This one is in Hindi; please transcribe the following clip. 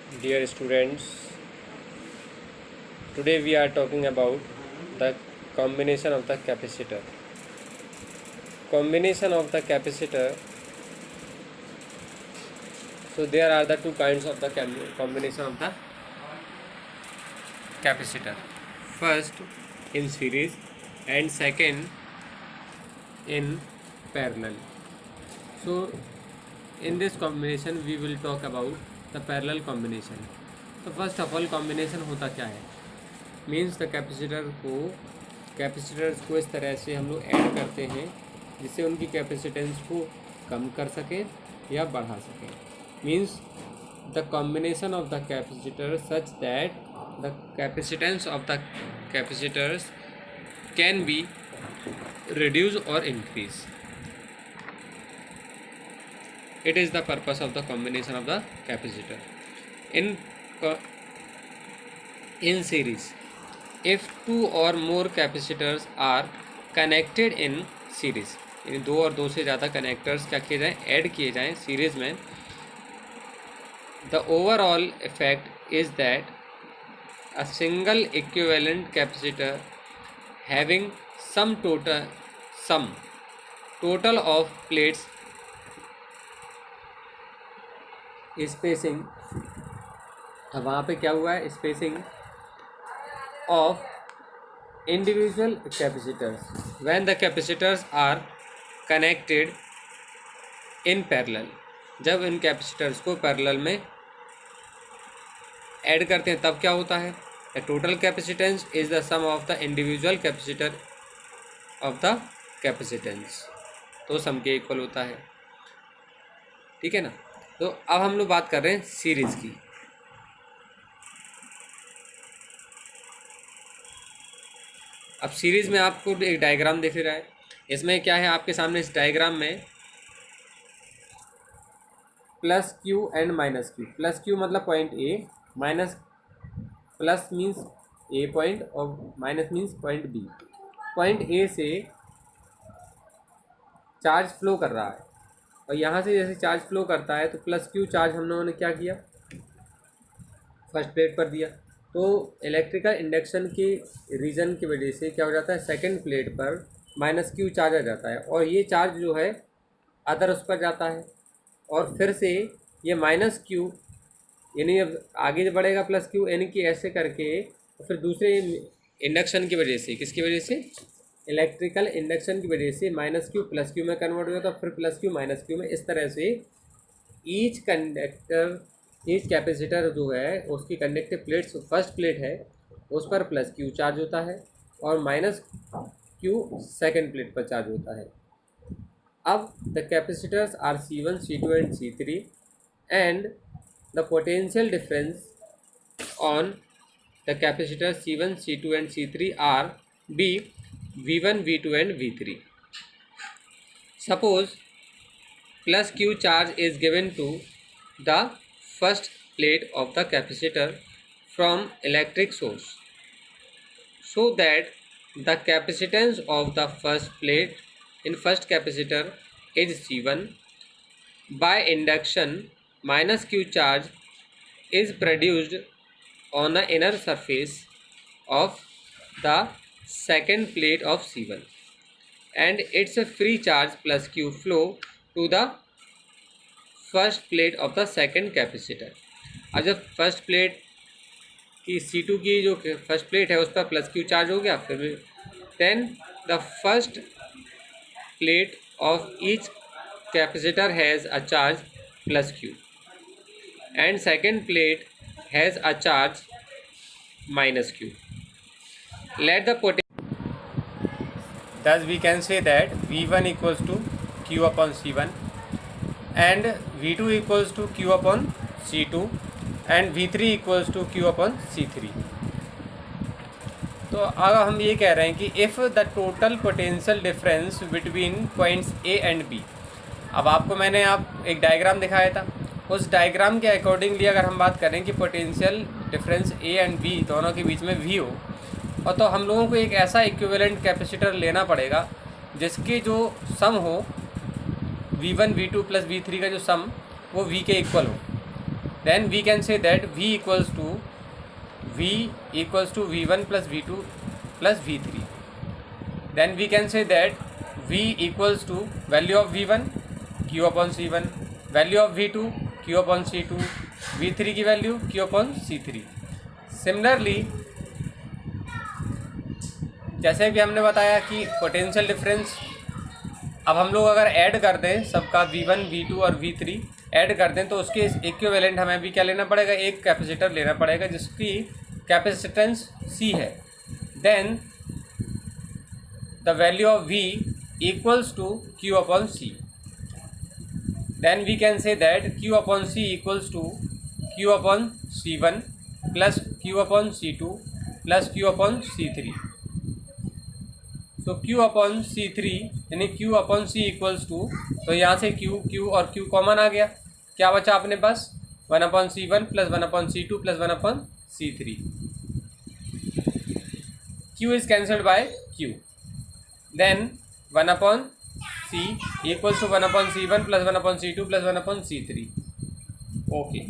Dear students, today we are talking about the combination of the capacitor. Combination of the capacitor. So there are the two kinds of the combination of the capacitor. First in series and second in parallel. So in this combination we will talk about the parallel combination. तो फर्स्ट ऑफ ऑल कॉम्बिनेशन होता क्या है, मीन्स द कैपेसिटर्स को इस तरह से हम लोग ऐड करते हैं जिससे उनकी कैपेसिटेंस को कम कर सकें या बढ़ा सकें. Means the combination of the capacitor such that the capacitance of the capacitors can be reduce और increase. It is the purpose of the combination of the capacitor. In series, if two or more capacitors are connected in series, यानी दो और दो से ज़्यादा कनेक्टर्स क्या किए जाएँ, ऐड किए जाएँ सीरीज़ में, the overall effect is that a single equivalent capacitor having some total of plates spacing, अब वहाँ पे क्या हुआ है, spacing of individual capacitors when the capacitors are connected in parallel. जब इन कैपेसिटर्स को पैरेलल में ऐड करते हैं तब क्या होता है, the total capacitance is the sum of the individual capacitor of the capacitance. तो सम के इक्वल होता है. ठीक है ना. तो अब हम लोग बात कर रहे हैं सीरीज़ की. अब सीरीज़ में आपको एक डायग्राम दिख रहा है. इसमें क्या है आपके सामने, इस डायग्राम में plus Q and minus Q. Plus Q मतलब point A, minus plus means A point और minus means point B. Point A से चार्ज फ्लो कर रहा है और यहाँ से जैसे चार्ज फ्लो करता है तो प्लस क्यू चार्ज हम लोगों ने क्या किया, फर्स्ट प्लेट पर दिया. तो इलेक्ट्रिकल इंडक्शन के रीजन की वजह से क्या हो जाता है, सेकंड प्लेट पर माइनस क्यू चार्ज आ जाता है और ये चार्ज जो है अदर उस पर जाता है और फिर से ये माइनस क्यू यानी अब आगे बढ़ेगा प्लस क्यू यानी कि ऐसे करके फिर दूसरे इंडक्शन की वजह से, किसकी वजह से, इलेक्ट्रिकल इंडक्शन की वजह से माइनस क्यू प्लस क्यू में कन्वर्ट हो जाता है, फिर प्लस क्यू माइनस क्यू में. इस तरह से ईच कैपेसिटर जो है उसकी कंडक्टिव प्लेट्स, फर्स्ट प्लेट है उस पर प्लस क्यू चार्ज होता है और माइनस क्यू सेकंड प्लेट पर चार्ज होता है. अब the capacitors are C1, C2 and C3 and the potential difference on the capacitor C1, C2 and C3 are be V1, V2 and V3. Suppose plus Q charge is given to the first plate of the capacitor from electric source, so that the capacitance of the first plate in first capacitor is C1. By induction, minus Q charge is produced on the inner surface of the second plate of C1 and it's a free charge plus Q flow to the first plate of the second capacitor. अब जब फर्स्ट प्लेट की C2 की जो फर्स्ट प्लेट है उस पर प्लस Q चार्ज हो गया, फिर then the first plate of each capacitor has a charge plus Q and second plate has a charge minus Q. Let the potential, thus we can say that V1 equals to Q upon C1 and V2 equals to Q upon C2 and V3 equals to Q upon C3. तो अब हम ये कह रहे हैं कि if the total potential difference between points A and B. अब आपको मैंने एक डायग्राम दिखाया था, उस डायग्राम के अकॉर्डिंगली अगर हम बात करें कि potential difference A and B दोनों के बीच में V हो, और तो हम लोगों को एक ऐसा इक्विवेलेंट कैपेसिटर लेना पड़ेगा जिसकी जो सम हो V1, V2 प्लस V3 का जो सम वो V के इक्वल हो. then we can say that V equals to V1 plus V2 plus V3. Then we can say that V equals to value of V1 Q upon C1, value of V2 Q upon C2, V3 की value Q upon C3. Similarly जैसे कि हमने बताया कि पोटेंशियल डिफरेंस, अब हम लोग अगर ऐड कर दें सबका V1, V2 और V3 ऐड कर दें तो उसके इक्विवेलेंट हमें भी क्या लेना पड़ेगा, एक कैपेसिटर लेना पड़ेगा जिसकी कैपेसिटेंस C है. Then the value of V equals to Q upon C. Then we can say that Q upon C equals to Q upon C1 plus Q upon C2 plus Q upon C3. So Q upon C3 यानी Q upon C equals to, तो यहाँ से Q और Q कॉमन आ गया, क्या बचा अपने पास 1 upon C1 plus 1 upon C2 plus 1 upon C3. Q is cancelled by Q. Then 1 upon C equals to 1 upon C1 plus 1 upon C2 plus 1 upon C3. Okay.